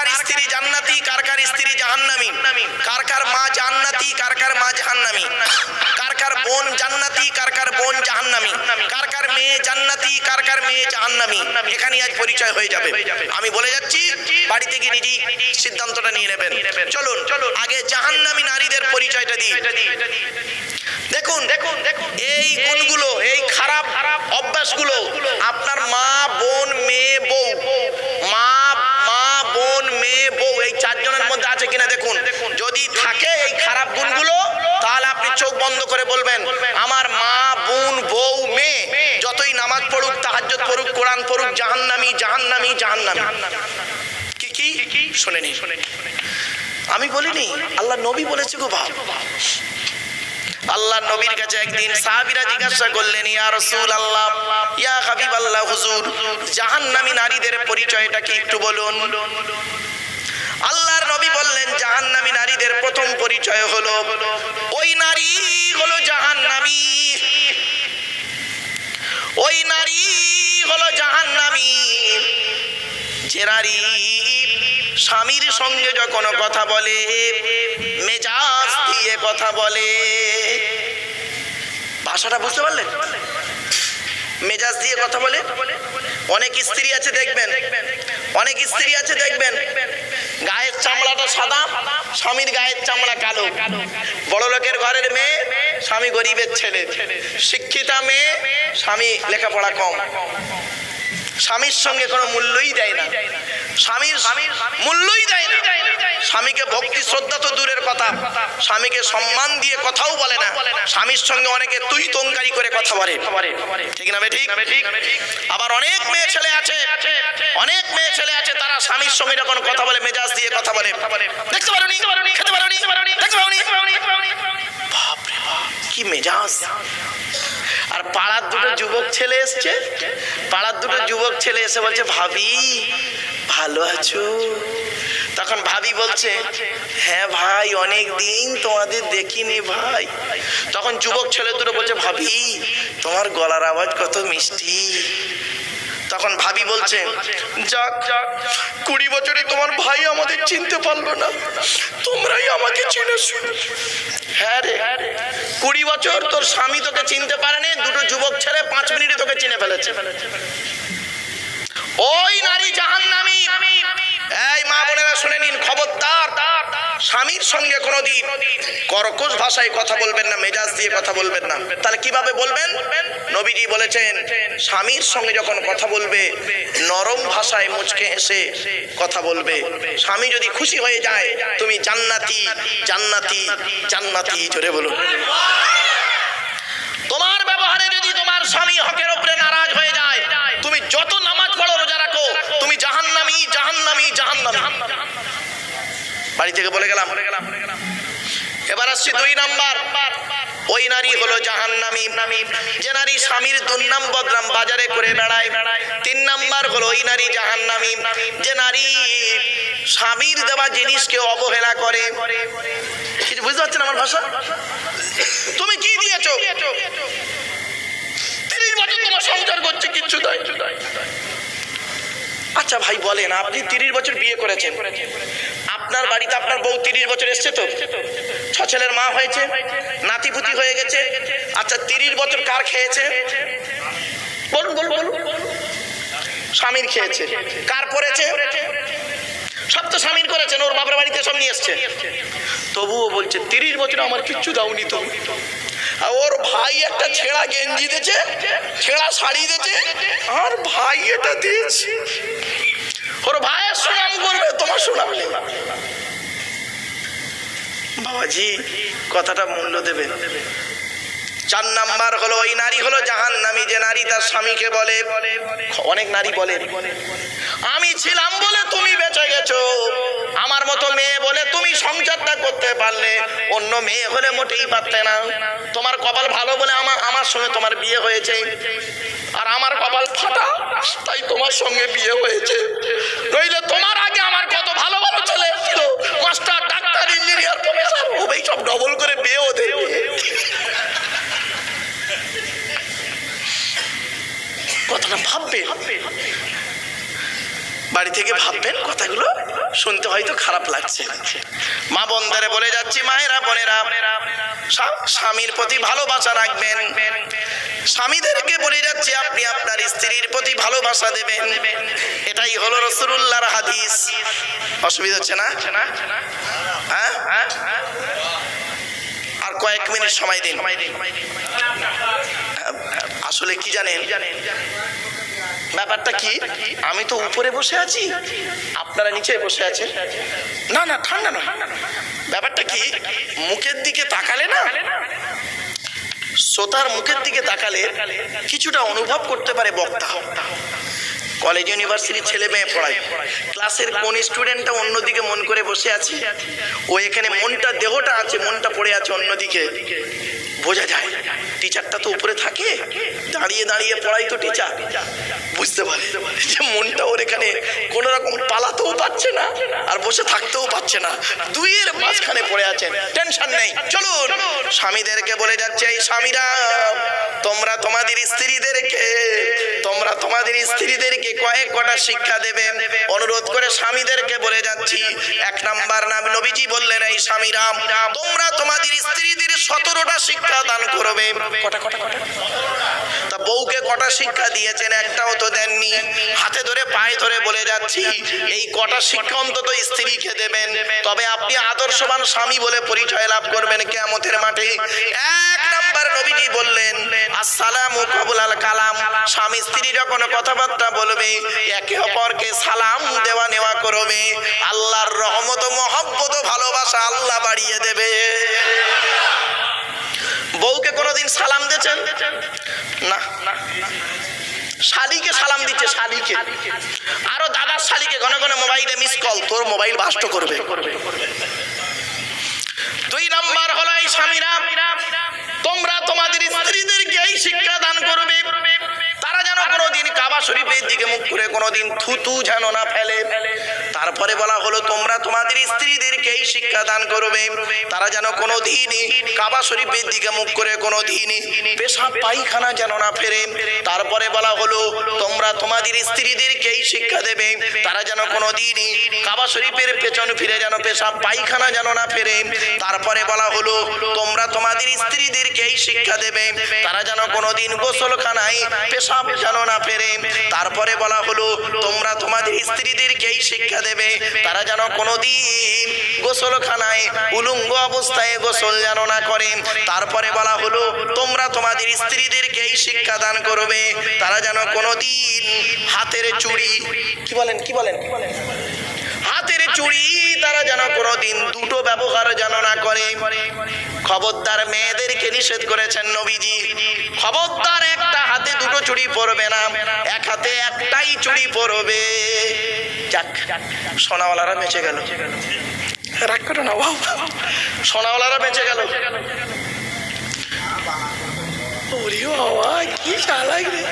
কার স্ত্রী জান্নাতি, কার কার স্ত্রী জাহান্নামী, কার কার মা জান্নাতি, কার কার মা জাহান্নামী, কার কার বোন জান্নাতি, কার কার বোন জাহান্নামী, কার কার মেয়ে জান্নাতি, কার কার মেয়ে জাহান্নামী। এখানে আজ পরিচয় হয়ে যাবে। আমি বলে যাচ্ছি, বাড়িতে গিয়ে নিজেই সিদ্ধান্তটা নিয়ে নেবেন। চলুন আগে জাহান্নামী নারীদের পরিচয়টা দিই। দেখুন এই গুণগুলো, এই খারাপ অভ্যাসগুলো আপনার মা বোন মেয়ে বউ, মা বোন মেয়ে বউ এই চারজনের মধ্যে আছে কিনা দেখুন। যদি থাকে এই খারাপ গুণগুলো, তাহলে আপনি চোখ বন্ধ করে বলবেন, আমার মা বোন বউ মেয়ে যতই নামাজ পড়ুক, তাহাজ্জুদ পড়ুক, কোরআন পড়ুক, জাহান্নামী জাহান্নামী জাহান্নামী। কি শুনেনি? আমি বলিনি, আল্লাহ নবী বলেছে গো বাপ। আল্লাহ নবীর কাছে একদিন সাহাবীরা জিজ্ঞাসা করলেন, ইয়া রাসূলুল্লাহ, ইয়া হাবিবাল্লাহ, হুজুর জাহান্নামী নারীদের পরিচয়টা কি একটু বলুন। আল্লাহর নবী বললেন, জাহান্নামী নারীদের প্রথম পরিচয় হলো, ওই নারী হলো জাহান্নামী, ওই নারী হলো জাহান্নামী যে নারী স্বামীর সঙ্গে যখন কথা বলে মেজাজ দিয়ে কথা বলে। ভাষাটা বুঝতে পারলেন? মেজাজ দিয়ে কথা বলে। অনেক স্ত্রী আছে দেখবেন, অনেক স্ত্রী আছে দেখবেন গায়ের চামড়াটা সাদা, স্বামীর গায়ের চামড়া কালো। বড় লোকের ঘরের মেয়ে, স্বামী গরিবের ছেলে। শিক্ষিতা মেয়ে, স্বামী লেখাপড়া কম। স্বামীর সঙ্গে কোনো মূল্যই দেয় না, স্বামীর মূল্যই দেয় না। স্বামীকে ভক্তি শ্রদ্ধা তো দূরের কথা, স্বামীকে সম্মান দিয়ে কথাও বলে না। স্বামীর সঙ্গে অনেকে তুই তঙ্কারি করে কথা বলে, ঠিক না ঠিক? আবার অনেক মেয়ে ছেলে আছে, অনেক মেয়ে ছেলে আছে, তারা স্বামীর সঙ্গে যখন কথা বলে মেজাজ দিয়ে কথা বলে। দেখতে পারোনি, খেতে পারোনি, দেখতে পারোনি, বাপরে বাপ কি মেজাজ। আর পাড়ার দুটো যুবক ছেলে এসছে, পাড়ার দুটো যুবক ছেলে এসে বলছে, ভাবি ভালো আছো? তখন ভাবি বলছে, হ্যাঁ ভাই অনেক দিন তোমাদের দেখিনি ভাই। তখন যুবক ছেলে দুটো বলছে, ভাবি তোমার গলার আওয়াজ কত মিষ্টি। তখন ভাবি বলছে, যাক 20 বছরে তোমার ভাই আমাদের চিনতে পারলো না, তোমরাই আমাকে চিনেছো। হ্যাঁ রে, 20 বছর তোর স্বামী তোকে চিনতে পারেনি, দুটো যুবক ছেলে 5 মিনিটে তোকে চিনে ফেলেছে। ওই নারী জাহান্নামী। এই মা বোনেরা শুনে নিন, খবরদার স্বামীর সঙ্গে কোনোদিন কর্কশ ভাষায় কথা বলবেন না, মেজাজ দিয়ে কথা বলবেন না। তাহলে কিভাবে বলবেন? নবীজি বলেছেন, স্বামীর সঙ্গে যখন কথা বলবে নরম ভাষায় মুচকে হেসে কথা বলবে। স্বামী যদি খুশি হয়ে যায়, তুমি জান্নাতি জান্নাতি জান্নাতি জোরে বলুন। তোমার ব্যবহারে যদি তোমার স্বামী হকের উপরে নারাজ হয়ে যায়, তুমি যত নামাজ পড়ো রোজা রাখো, তুমি জাহান্নামী জাহান্নামী জাহান্নামী। বাড়ি থেকে বলে গেলাম। এবার আসছি 2 নাম্বার। ওই নারী হলো জাহান্নামী যে নারী স্বামীর দুর্নাম বদনাম বাজারে করে বেড়ায়। 3 নাম্বার হলো ওই নারী জাহান্নামী যে নারী স্বামীর দেওয়া জিনিসকে অবহেলা করে। কিছু বুঝতে পারছেন আমার ভাষা? তুমি কি দিয়েছো? 30 বছর তোমার সংসার করছে, কিচ্ছু দেয়। আচ্ছা ভাই বলেন, আপনি 30 বছর বিয়ে করেছেন, আপনার বাড়িতে আপনার বউ 30 বছর এসছে তো, 6 ছেলের মা হয়েছে, নাতিপুতি হয়ে গেছে। আচ্ছা 30 বছর কার খেয়েছে? বলুন বলুন বলুন। স্বামীর খেয়েছে। কার পড়েছে? সব তো স্বামীর করেছেন, ওর বাবার বাড়িতে সব নিয়ে এসছে। তবুও বলছে 30 বছর আমার কিচ্ছু দাওনি তুমি। ওর ভাই একটা ছেঁড়া গেঞ্জি দিয়েছে, ছেঁড়া শাড়ি দিয়েছে, আর ভাই এটা দিয়েছে। ওর ভাইয়ের সুনাম করবে, তোমার সুনাম নেই। বাবাজি কথাটা মূল্য দেবে। 4 নাম্বার হলো ওই নারী হলো জাহান্নামী যে নারী তার স্বামীকে বলে, অনেক নারী বলে, আমি ছিলাম বলে তুমি বেঁচে গেছো, আমার মতো মেয়ে বলে তুমি সংসারটা করতে পারলে, অন্য মেয়ে হলে মোটেই পারতে না। তোমার কপাল ভালো বলে আমার সঙ্গে তোমার বিয়ে হয়েছে, আর আমার কপাল ফাটা তাই তোমার সঙ্গে বিয়ে হয়েছে। নইলে তোমার আগে আমার কত ভালো ভালো ছেলে ছিল, মাস্টার ডাক্তার ইঞ্জিনিয়ার প্রফেসর, ওই সব ডবল করে বিয়েও দেবে। কথাটা ভাববে, বাড়ি থেকে ভাববেন কথাগুলো। শুনতে হয়তো খারাপ লাগছে। মা বোনদের বলে যাচ্ছি, মায়েরা বোনেরা, স্বামীর প্রতি ভালোবাসা রাখবেন। স্বামীদেরকে বলে যাচ্ছি, আপনি আপনার স্ত্রীর প্রতি ভালোবাসা দেবেন। এটাই হলো রাসূলুল্লাহর হাদিস। অসুবিধা হচ্ছে না? হ্যাঁ, আর কয়েক মিনিট সময় দিন। আসলে কি জানেন ব্যাপারটা কি, আমি তো উপরে বসে আছি, আপনারা নিচে বসে আছেন। না না, ঠান্ডা না। ব্যাপারটা কি, মুখের দিকে তাকালে না, শ্রোতার মুখের দিকে তাকালে কিছুটা অনুভব করতে পারে বক্তা। কলেজ ইউনিভার্সিটির ছেলে মেয়ে পড়ায়, ক্লাসের কোন স্টুডেন্টটা অন্যদিকে মন করে বসে আছে, ও এখানে মনটা, দেহটা আছে, মনটা পড়ে আছে অন্যদিকে, বোঝা যায়। টিচারটা তো উপরে থাকে, দাঁড়িয়ে দাঁড়িয়ে পড়াই তো টিচার, বুঝতে পারে যে মনটা ওর এখানে কোন রকম পালাতেও পারছে না আর বসে থাকতেও পারছে না, দুইয়ের মাঝখানে পড়ে আছেন। টেনশন নেই, চলুন। স্বামীদেরকে বলে যাচ্ছে, এই স্বামীরা, তোমরা তোমাদের স্ত্রীদেরকে কয়েক কটা শিক্ষা দেবে। অনুরোধ করে স্বামীদেরকে বলে যাচ্ছি, 1 নাম্বার নবীজি বললেন, এই স্বামীরা, তোমরা তোমাদের স্ত্রীদের 17টা শিক্ষা দান করবে। কটা? তা বউকে কটা শিক্ষা দিয়েছেন? একটাও তো দেননি। হাতে ধরে পায়ে ধরে বলে যাচ্ছি, এই কটা শিক্ষা অন্তত স্ত্রীকে দেবেন, তবে আপনি আদর্শবান স্বামী বলে পরিচয় লাভ করবেন কিয়ামতের মাঠে। 1 নাম্বার নবীজি বললেন, আসসালামু কাবুলাল কালাম। স্বামী স্ত্রী যখন কথাবার্তা বলবে, একে অপরকে সালাম দেওয়া নেওয়া করবে। আল্লাহর রহমত, মহব্বত, ভালোবাসা আল্লাহ বাড়িয়ে দেবে। বউকে কোনোদিন সালাম দিয়েছেন? না। শালিকে সালাম দিচ্ছে, শালিকে। আরো দাদার শালিকে ঘন ঘন মোবাইলে মিস কল, তোর মোবাইল বাস্ট করবে। 2 নাম্বার হলো, এই স্বামীরা, তোমরা তোমাদের স্ত্রীদেরকে এই শিক্ষা দান করবে, তারা যেন কোনোদিন কাবা শরীফের দিকে মুখ করে কোনোদিন থুতু যেন না ফেলে। তারপরে বলা হলো, তোমরা তোমাদের স্ত্রীদেরকে এই শিক্ষা দান করবে, তারা যেন কোনোদিন কাবা শরীফের দিকে মুখ করে কোনোদিন পেশাব পায়খানা যেন না ফেরে। তারপরে বলা হলো, তোমরা তোমাদের স্ত্রীদেরকে এই শিক্ষা দেবে, তারা যেন কোনোদিন কাবা শরীফের পেছন ফিরে যেন পেশাব পায়খানা যেন না ফেরে। তারপরে বলা হলো, তোমরা তোমাদের স্ত্রীদেরকে এই শিক্ষা দেবে, তারা যেন কোনোদিন গোসলখানায় পেশাব যেন না ফেরে। তারপরে বলা হলো, তোমরা তোমাদের স্ত্রীদেরকে এই শিক্ষা দেবে, তারা যেন কোনোদিন গোসলখানায় উলঙ্গ অবস্থায় গোসল যেন না করে। তারপরে বলা হলো, তোমরা তোমাদের স্ত্রীদেরকে এই শিক্ষা দান করবে, তারা যেন কোনোদিন হাতের চুড়ি, কি বলেন হাতের চুড়ি তারা যেন কোনোদিন দুটো ব্যবহার যেন না করে। খবরদার, মেয়েদেরকে নিষেধ করেছেন নবীজি, খবরদার, একটা হাতে দুটো চুড়ি পরবে না, এক হাতে একটাই চুড়ি পরবে। যাক, সোনাওয়ালারা বেঁচে গেল। রাগ করো না, সোনাওয়ালারা বেঁচে গেল। কি চালাক রে,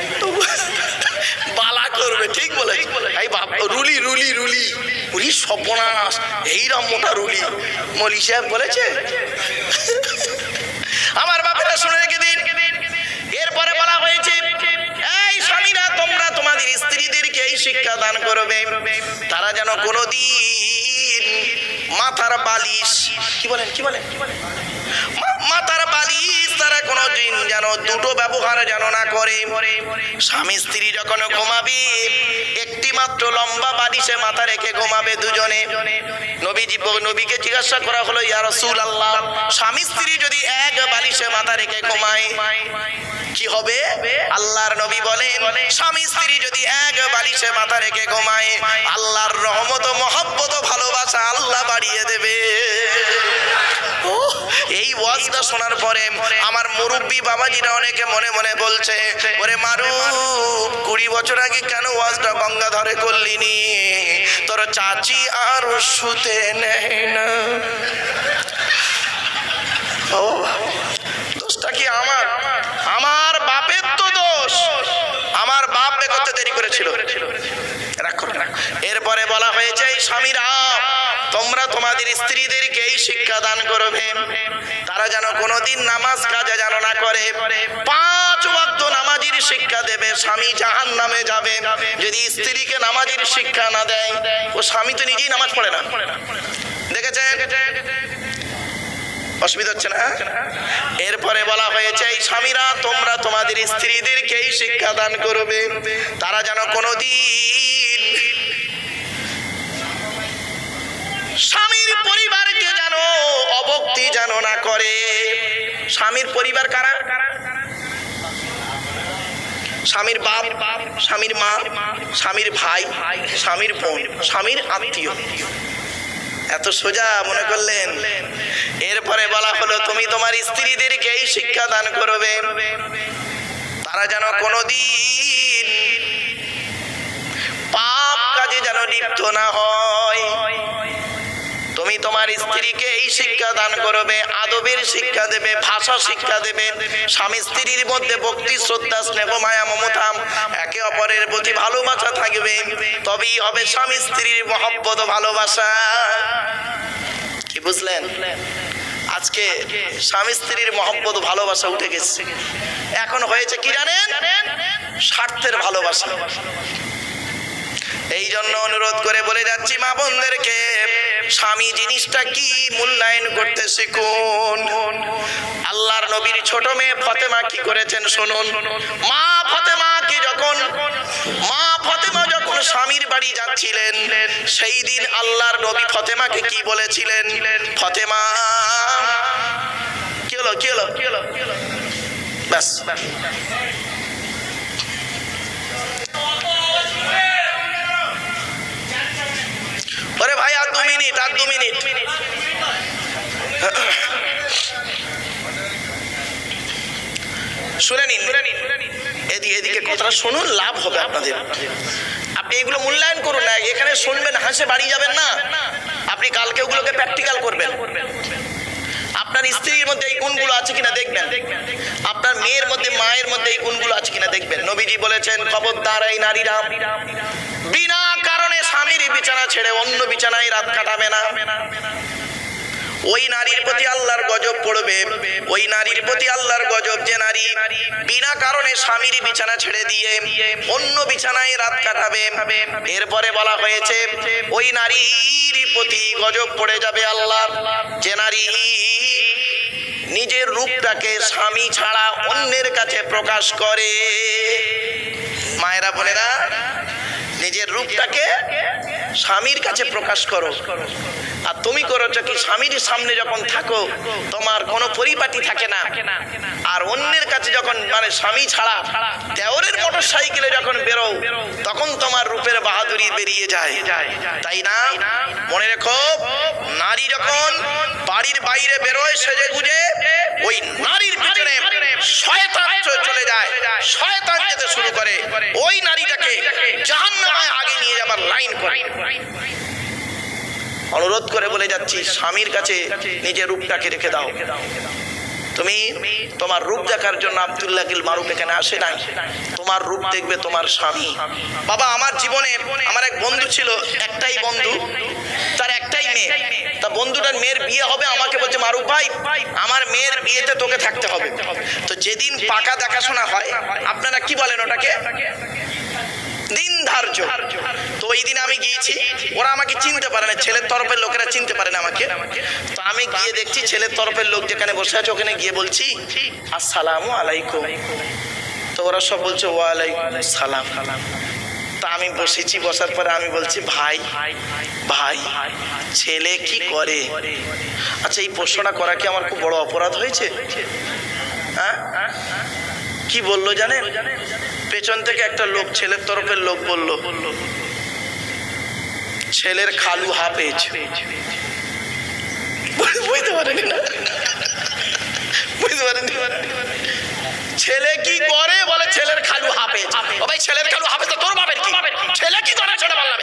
বালা করবে, ঠিক বলে। এই রুলি রুলি রুলি রুলি সর্বনাশ, এইরকম মোটা রুলি মলি সাহেব বলেছে। আমার বাপেরা শুনে রেখে দিন। এরপরে বলা হয়েছে, এই স্বামীরা, তোমরা তোমাদের স্ত্রীদেরকে এই শিক্ষা দান করবে, তারা যেন কোনোদিন মাথার বালিশ, কি বলেন মাথার বালিশ তারা কোনোদিন যেন দুটো ব্যবহার যেন না করে। স্বামী স্ত্রী যখন ঘুমাবে, একটি মাত্র লম্বা বালিশে মাথা রেখে ঘুমাবে দুজনে। নবীকে জিজ্ঞাসা করা হলো, ইয়া রাসূলুল্লাহ, স্বামী স্ত্রী যদি এক বালিশে মাথা রেখে ঘুমায় কি হবে? আল্লাহর নবী বলেন, স্বামী স্ত্রী যদি এক বালিশে মাথা রেখে ঘুমায়, আল্লাহর রহমত, মহব্বত, ভালোবাসা আল্লাহ বাড়িয়ে দেবে। এই ওয়াজটা শোনার পরে আমার মুরব্বী বাবাজিরা অনেকে মনে মনে বলছে, ওরে মারু, 20 বছর আগে কেন ওয়াজটা গঙ্গাধরে করলিনি? তোর চাচি আর শুতে নেয় না। ও, দোষটা কি আমার? আমার বাপের তো দোষ, আমার বাপ করতে দেরি করেছিল। এরপরে বলা হয়েছে, এই স্বামীরা, তোমরা তোমাদের স্ত্রীদেরকে এই শিক্ষা দান করবে, তারা যেন কোনোদিন নামাজ কাজা যেন না করে, 5 ওয়াক্ত নামাজের শিক্ষা দেবে। স্বামী জাহান্নামে যাবে যদি স্ত্রীকে নামাজের শিক্ষা না দেয়। ও স্বামী তো নিজেই নামাজ পড়ে না, দেখেছেন? অসুবিধা হচ্ছে না? এরপরে বলা হয়েছে এই স্বামীরা তোমরা তোমাদের স্ত্রীদেরকে এই শিক্ষা দান করবে, তারা যেন কোনোদিন স্বামীর পরিবারকে যেন অবক্তি যেন না করে। স্বামীর পরিবার কারা? স্বামীর বাপ, স্বামীর মা, স্বামীর ভাই, স্বামীর বোন, স্বামীর আত্মীয়। এত সোজা মনে করলেন? এরপরে বলা হলো তুমি তোমার স্ত্রীদেরকে এই শিক্ষা দান করবে, তারা যেন কোনোদিন পাপ কাজে যেন লিপ্ত না হয়। তুমি তোমার স্ত্রীকে এই শিক্ষা দান করবে, আদবের শিক্ষা দেবে, ভাষা শিক্ষা দেবে, স্বামী স্ত্রীর মধ্যে ভক্তি শ্রদ্ধা স্নেহ মায়া মমতা একে অপরের প্রতি ভালোবাসা থাকবে, তবেই হবে স্বামী স্ত্রীর মহব্বত ভালোবাসা। কি বুঝলেন? আজকে স্বামী স্ত্রীর মহব্বত ভালোবাসা উঠে গেছে, এখন হয়েছে কি জানেন? স্বার্থের ভালোবাসা। এই জন্য অনুরোধ করে বলে যাচ্ছি মা বোনদেরকে, স্বামী জিনিসটা কি মূল্যায়ন করতে শিখুন। আল্লাহর নবীর ছোট মেয়ে ফাতেমা কি করেছেন শুনুন। মা ফাতেমা যখন স্বামীর বাড়ি যাচ্ছিলেন, সেই দিন আল্লাহর নবী ফাতেমাকে কি বলেছিলেন? ফাতেমা, কি হলো কি হলো কি হলো? ব্যাস, ওরে ভাই আর 2 মিনিট, আর 2 মিনিট। শুনে নিন, এদিকে কথাটা শুনুন, লাভ হবে আপনাদের। আপনি এগুলো মূল্যায়ন করুন না, এখানে শুনবেন হাসে বাড়ি যাবেন না, আপনি কালকে ওগুলোকে প্র্যাকটিক্যাল করবেন। আপনার স্ত্রীর মধ্যে এই গুণগুলো আছে কিনা দেখবেন, আপনার মেয়ের মধ্যে মায়ের মধ্যে এই গুণগুলো আছে কিনা দেখবেন। নবীজি বলেছেন খবরদার এই নারীরা বিনা কারণে স্বামীর বিছানা ছেড়ে অন্য বিছানায় রাত কাটাবে না। ওই নারীর প্রতি আল্লাহর গজব পড়বে, ওই নারীর প্রতি আল্লাহর গজব যে নারী বিনা কারণে স্বামীর বিছানা ছেড়ে দিয়ে অন্য বিছানায় রাত কাটাবে। এরপরে বলা হয়েছে ওই নারীর প্রতি গজব পড়ে যাবে আল্লাহ যে নারী নিজের রূপটাকে স্বামী ছাড়া অন্যের কাছে প্রকাশ করে। মায়েরা বোনেরা, নিজের রূপটাকে স্বামীর কাছে প্রকাশ করো। আর তুমি করেছো কি, স্বামীর সামনে যখন থাকো তোমার কোনো পরিপাটি থাকে না, আর অন্যের কাছে যখন মানে স্বামী ছাড়া দেওরের মোটর সাইকেলে যখন বেরো তখন তোমার রূপের বাহাদুরি বেরিয়ে যায়, তাই না? মনে রেখো, নারী যখন বাড়ির বাইরে বেরোয় সেজে গুজে, ওই নারীর পিছনে শয়তান চলে যায়, শয়তান যেতে শুরু করে, ওই নারীটাকে জাহান্নামে আগে নিয়ে যাবার লাইন করে। অনুরোধ করে বলে যাচ্ছি, স্বামীর কাছে নিজের রূপটাকে রেখে দাও। তুমি তোমার রূপ দেখার জন্য আব্দুল্লাহ গিল মারুফ এখানে আসে নাই, তোমার রূপ দেখবে তোমার স্বামী। বাবা, আমার জীবনে আমার এক বন্ধু ছিল, একটাই বন্ধু, তার একটাই মেয়ে। তা বন্ধুটার মেয়ের বিয়ে হবে, আমাকে বলছে মারুফ ভাই আমার মেয়ের বিয়েতে তোকে থাকতে হবে। তো যেদিন পাকা দেখাশোনা হয়, আপনারা কি বলেন ওটাকে? দিন ধার্য। তো ওই দিন আমি গিয়েছি, ওরা আমাকে চিনতে পারে না, ছেলের তরফের লোকেরা চিনতে পারে না আমাকে। তো আমি গিয়ে দেখছি ছেলের তরফের লোক যেখানে বসে আছে ওখানে গিয়ে বলছি আসসালামু আলাইকুম। তো ওরা সব বলছে ওয়ালাইকুম সালাম। তা আমি বসেছি, বসার পরে আমি বলছি ভাই ভাই ছেলে কি করে? আচ্ছা, এই প্রশ্নটা করা কি আমার খুব বড় অপরাধ হয়েছে? হ্যাঁ, কি বললো জানেন? পেছন থেকে একটা লোক, ছেলের তরফের লোক বলল ছেলের খালু হাফেজ। বুঝতে পারেনি না? বুঝতে পারেনি? ছেলে কি করে? বলে ছেলের খালু হাফেজ। ও ভাই, ছেলের খালু হাফেজ তো তোর বাপের কি? ছেলে কি করে ছোট বললাম?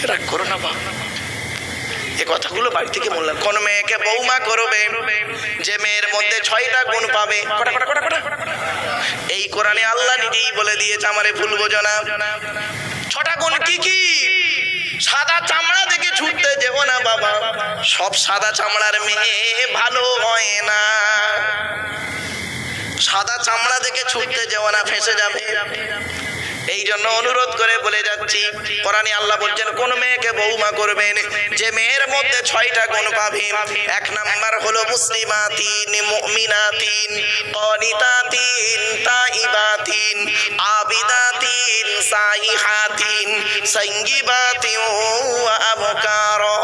রাগ করো না বাবা, এ কথাগুলো বাড়ি থেকে বললাম। কোন মেয়েকে বৌমা করবে যে মেয়ের মধ্যে 6টা গুণ পাবে? এই কোরআনে আল্লাহ নিজেই বলে দিয়েছে, আমারে ভুল বোঝো না। 6টা গুণ কি কি? সাদা চামড়া দেখে ছুটতে যেও না বাবা, সব সাদা চামড়ার মেয়ে ভালো হয় না। সাদা চামড়া দেখে ছুটতে যেও না, ফেঁসে যাবে। এই জন্য অনুরোধ করে বলে যাচ্ছি, কোরআনে আল্লাহ বলছেন কোন মেয়েকে বৌমা করবেন, যে মেয়ের মধ্যে 6টা গুণ পাবেন। 1 নাম্বার হলো মুসলিমাতিন, মুমিনাতিন, কানিতাতিন, তাইবাতিন, আবিদাতিন, সাইহাতিন, সাইয়্যিবাতিন ওয়া আবকারা।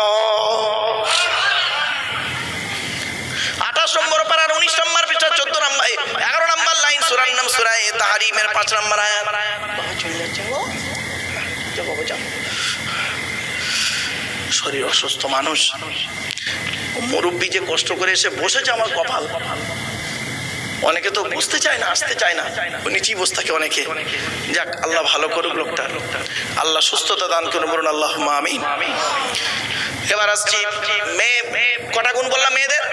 28 নম্বর পারার 19 নম্বর পৃষ্ঠা 14 নম্বর 11 নম্বর লাইন, সূরার নাম সূরা তাহরিমের 5 নম্বর আয়াত। শরীর অসুস্থ মানুষ, মুরব্বী যে কষ্ট করে এসে বসেছে আমার কপাল। অনেকে তো বসতে চায় না, আসতে চায় না, নিচেই বসে থাকে অনেকে। যাক, আল্লাহ ভালো করুক লোকটা, আল্লাহ সুস্থতা দান করুন, বলুন আল্লাহুম্মা আমিন। এবার আসছি মেয়ে, কটা গুণ বললাম মেয়েদের?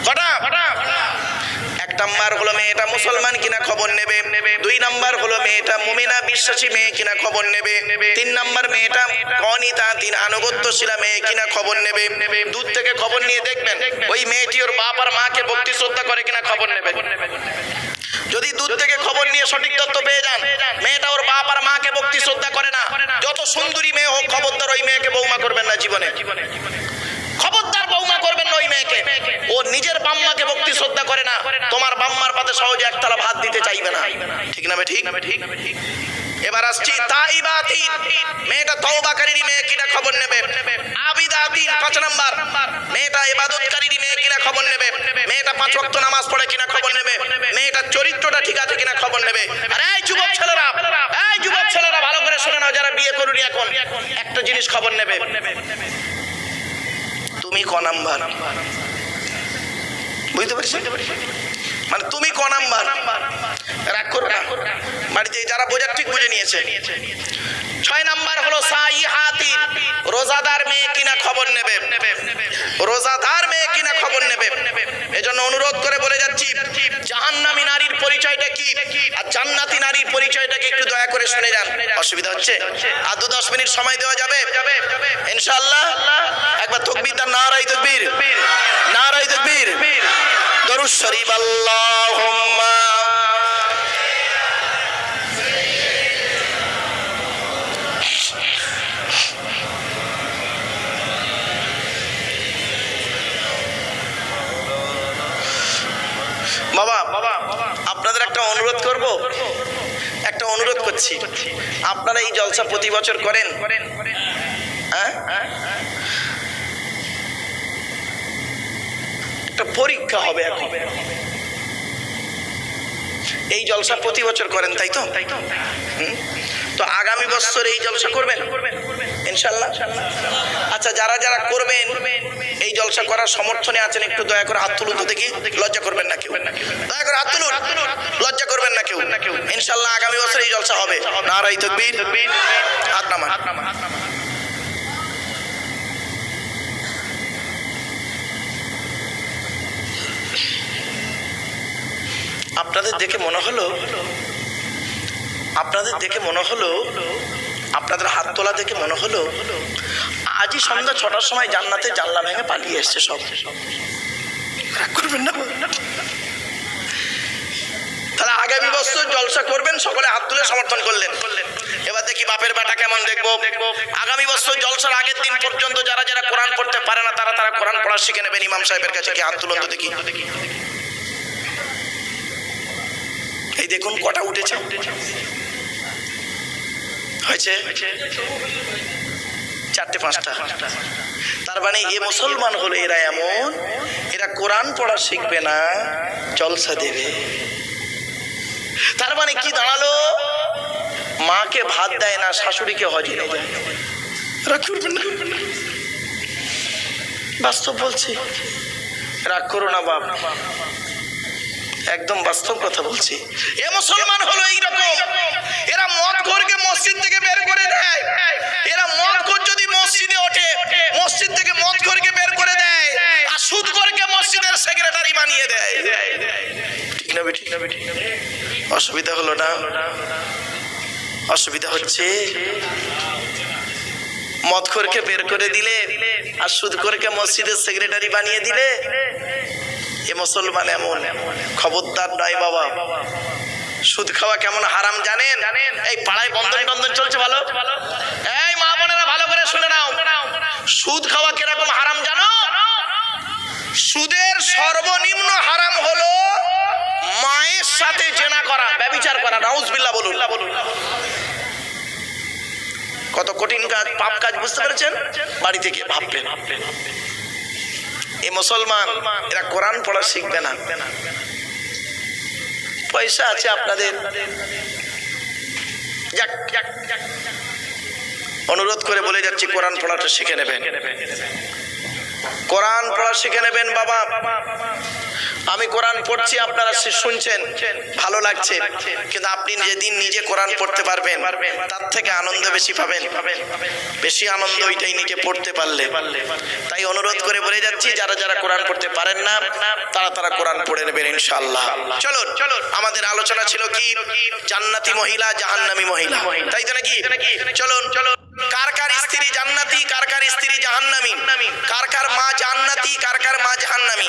কটা? 1 নাম্বার হলো মেয়েটা মুসলমান কিনা খবর নেবে। 2 নাম্বার হলো মেয়েটা মুমিনা বিশ্বাসী মেয়ে কিনা খবর নেবে। 3 নাম্বার মেয়েটা কানিতাতিন আনুগত্যশীলা মেয়ে কিনা খবর নেবে। দূর থেকে খবর নিয়ে দেখবেন ওই মেয়েটি ওর বাপ আর মাকে ভক্তি শ্রদ্ধা করে কিনা খবর নেবে। যদি দূর থেকে খবর নিয়ে সঠিক তথ্য পেয়ে যান মেয়েটা ওর বাপ আর মাকে ভক্তি শ্রদ্ধা করে না, যত সুন্দরী মেয়ে হোক, খবরদার ওই মেয়েকে বৌমা করবেন না জীবনে। খবরদার বৌমা করবেন না ওই মেয়েকে। ও নিজের বাম্মাকে ভক্তি শ্রদ্ধা করে না, তোমার বাম্মার পাতে সহজে একতলা ভাত দিতে চাইবে না। ঠিক না? ঠিক। এবার আসছি তাইবাতিন, মেয়েটা তওবাকারী মেয়ে কিনা খবর নেবে। আবিদাতিন 5 নাম্বার, মেয়েটা ইবাদতকারী মেয়ে কিনা খবর নেবে। মেয়েটা 5 ওয়াক্ত নামাজ পড়ে কিনা খবর নেবে। মেয়েটার চরিত্রটা ঠিক আছে কিনা খবর নেবে। আর এই যুবক ছেলেরা ভালো করে শুনে নাও, যারা বিয়ে করুনি এখন, একটা জিনিস খবর নেবে, তুমি ক নাম্বার? বুঝতে পারছি? মানে তুমি ক নাম্বার? রাগ করো না, বাড়িতে যারা বোঝার ঠিক বুঝে নিয়েছে। 6 নাম্বার হলো সাইহাতিন, রোজাদার মেয়ে কিনা খবর নেবে। রোজাদার মেয়ে কিনা খবর নেবে। এজন্য অনুরোধ করে বলে যাচ্ছি, জাহান্নামী নারীর পরিচয়টা কি আর জান্নাতি নারীর পরিচয়টা কি একটু দয়া করে শুনে যান। অসুবিধা হচ্ছে? আর 2-10 মিনিট সময় দেওয়া যাবে ইনশাআল্লাহ? একবার তাকবীর দাও, নারায়ে তাকবীর, নারায়ে তাকবীর, দরুদ শরীফ, আল্লাহুম্মা বাবা আপনাদের একটা অনুরোধ করব, একটা অনুরোধ করছি। আপনারা এই জলসা প্রতি বছর করেন? হ্যাঁ, একটা পরীক্ষা হবে এখন। এই জলসা প্রতি বছর করেন, তাই তো? তো আগামী বছর এই জলসা করবেন ইনশাআল্লাহ? আচ্ছা, যারা যারা করবেন, এই জলসা করার সমর্থনে আছেন, একটু দয়া করে হাত তুলুন তো দেখি। লজ্জা করবেন না কেউ, দয়া করে হাত তুলুন, লজ্জা করবেন না কেউ। ইনশাআল্লাহ আগামী বছর এই জলসা হবে। নারায়ে তাকবীর, হাত নামান। আপনাদের দেখে মনে হলো, আপনাদের হাত তোলা দেখে মনে হলো আজই সন্ধ্যা 6টার সময় জান্নাতে জানলা ভেঙে পালিয়ে এসছে সব। রাগ করবেন না? তাহলে আগামী বছর জলসা করবেন, সকলে হাত তুলে সমর্থন করলেন। এবার দেখি বাপের বেটা কেমন দেখবো। আগামী বছর জলসার আগের দিন পর্যন্ত যারা যারা কোরআন পড়তে পারে না তারা কোরআন পড়া শিখে নেবেন ইমাম সাহেবের কাছে। কি হাত তুলুন তো দেখি। এই দেখুন কটা উঠেছে, হয়েছে 4-5টা। তার মানে এ মুসলমান হলো এরা এমন, এরা কোরআন পড়া শিখবে না, জলসা দেবে। তার মানে কি দাঁড়ালো? মাকে ভাত দেয় না, শাশুড়িকে হজে নিয়ে যায়। রাগ করবেন না, বাস্তব বলছি, রাগ করো না বাপ, একদম বাস্তব কথা বলছি। এ মুসলমান হলো এইরকম, এরা মদ খোরকে মসজিদ থেকে বের করে দেয়। এরা মদ খোর যদি মসজিদে ওঠে, মসজিদ থেকে মদ খোরকে বের করে দেয়, আর সুদ খোরকে মসজিদের সেক্রেটারি বানিয়ে দেয়। ঠিক না বেঠিক? অসুবিধা হলো না? অসুবিধা হচ্ছে? মদখোরকে বের করে দিলে আর সুদখোরকে মসজিদের সেক্রেটারি বানিয়ে দিলে, এ মুসলমান এমন। খবরদার নয় বাবা। সুদ খাওয়া কেমন হারাম জানেন? এই পাড়ায় বন্ধন টন্ধন চলছে ভালো, এই মা বোনেরা ভালো করে শুনে নাও, সুদ খাওয়া কিরকম হারাম জানো? সুদের সর্বনিম্ন হারাম হলো মায়ের সাথে জেনা করা, ব্যভিচার করা। নাউজুবিল্লাহ বলুন। কত কঠিন কাজ, পাপ কাজ, বুঝতে পেরেছেন? বাড়ি থেকে ভাববেন, এই মুসলমান এরা কোরআন পড়া শিখবে না। পয়সা আছে আপনাদের, অনুরোধ করে বলে যাচ্ছি কোরআন পড়াটা শিখে নেবেন, কোরআন পড়া শিখে নেবেন বাবা। আমি কোরআন পড়ছি, আপনারা শুনছেন, ভালো লাগছে, কিন্তু আপনি যেদিন নিজে কোরআন পড়তে পারবেন তার থেকে আনন্দ বেশি পাবেন, বেশি আনন্দ ওইটাই নিজে পড়তে পারলে। তাই অনুরোধ করে বলে যাচ্ছি, যারা যারা কোরআন পড়তে পারেন না তারা কোরআন পড়ে নেবেন ইনশাআল্লাহ। চলুন, আমাদের আলোচনা ছিল কি? জান্নাতি মহিলা, জাহান্নামী মহিলা, তাই তো নাকি? চলুন, কার কার স্ত্রী জান্নাতি, কার কার স্ত্রী জাহান্নামী, কার কার মা জান্নাতি, কার কার মা জাহান্নামী,